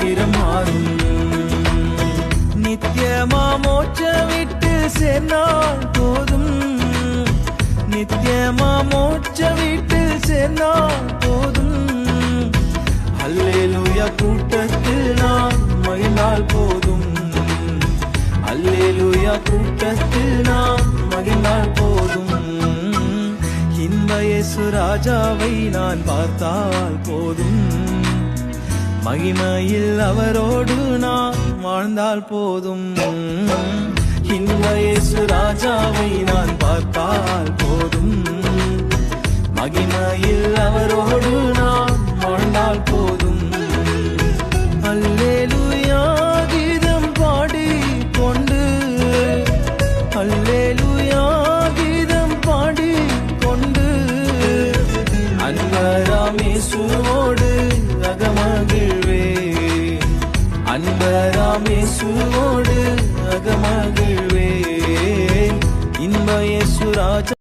ஆயிரம் மாறும். நித்தியமா மோட்ச விட்டு சேர்ந்தால் போதும், நித்தியமா மோட்ச விட்டு சேர்ந்தால் போதும். அல்லேலூயா கூட்டத்தில் நான் மகிழ்ந்தால் போதும், அல்லேலூயா கூட்டத்தில் நான் மகிழ்ந்தால் போதும். இன்ப இயேசு ராஜாவை நான் பார்த்தால் போதும், மகிமையில் அவரோடு நான் வாழ்ந்தால் போதும். இன்ப இயேசு ராஜாவை நான் பார்த்தால் போதும், மகிமையில் அவரோடு நான் வாழ்ந்தால் போதும். அல்லேலூயா கீதம் பாடிக் கொண்டு, அல்லேலூயா கீதம் பாடிக் கொண்டு, அன்பராம் இயேசுவோடு அகமகிழ்வே, அன்பராம் இயேசுவோடு